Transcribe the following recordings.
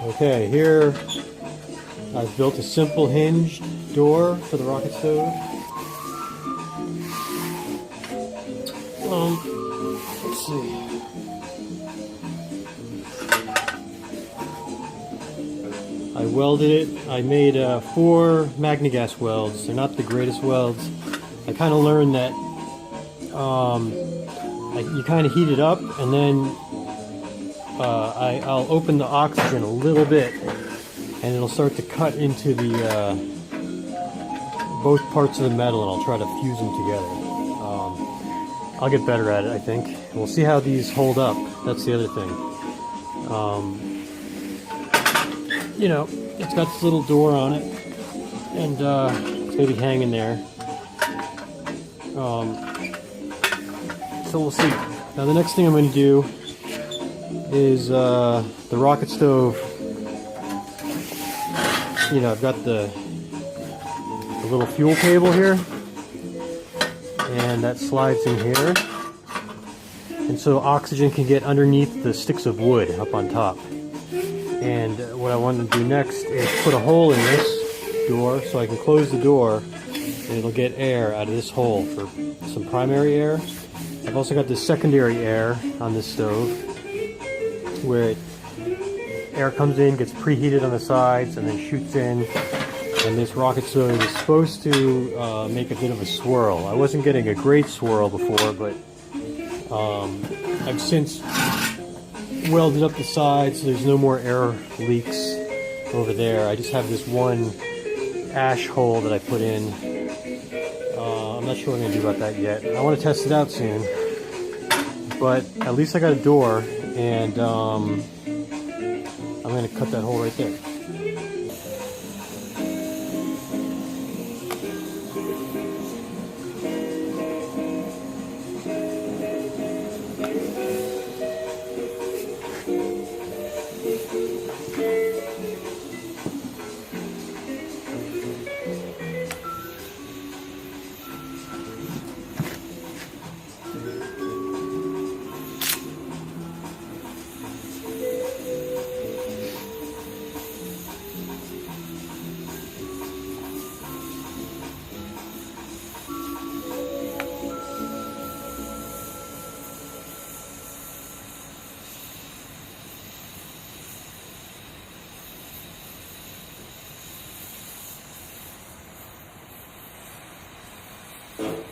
Okay, here I've built a simple hinged door for the rocket stove. Let's see. I welded it. I made 4 magnegas welds. They're not the greatest welds. I kind of learned that you kind of heat it up, and then I'll open the oxygen a little bit, and it'll start to cut into the both parts of the metal, and I'll try to fuse them together. I'll get better at it, I think. We'll see how these hold up. That's the other thing. You know, it's got this little door on it, and it's going to be hanging there. So we'll see. Now the next thing I'm going to do is the rocket stove. You know, I've got the little fuel cable here, and that slides in here, and so oxygen can get underneath the sticks of wood up on top. And what I want to do next is put a hole in this door so I can close the door, and it'll get air out of this hole for some primary air. I've also got this secondary air on this stove where air comes in, gets preheated on the sides, and then shoots in. And this rocket stove is supposed to make a bit of a swirl. I wasn't getting a great swirl before, but I've since welded up the sides so there's no more air leaks over there. I just have this one ash hole that I put in. I'm not sure what I'm going to do about that yet. I want to test it out soon. But at least I got a door, and I'm going to cut that hole right there.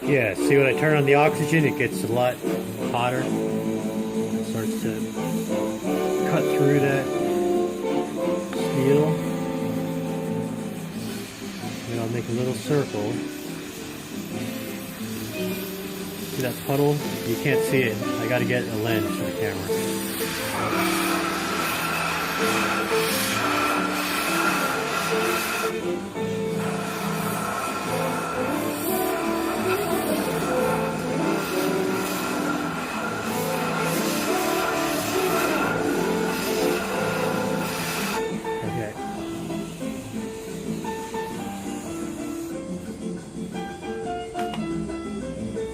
Yeah, see when I turn on the oxygen, it gets a lot hotter. It starts to cut through that steel. And I'll make a little circle. See that puddle? You can't see it. I gotta get a lens for the camera.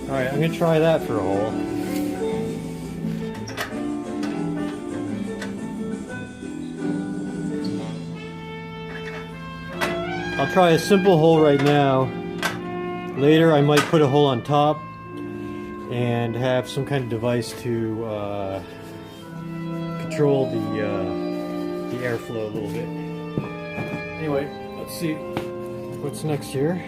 Alright, I'm going to try that for a hole. I'll try a simple hole right now. Later I might put a hole on top and have some kind of device to control the airflow a little bit. Anyway, let's see what's next here.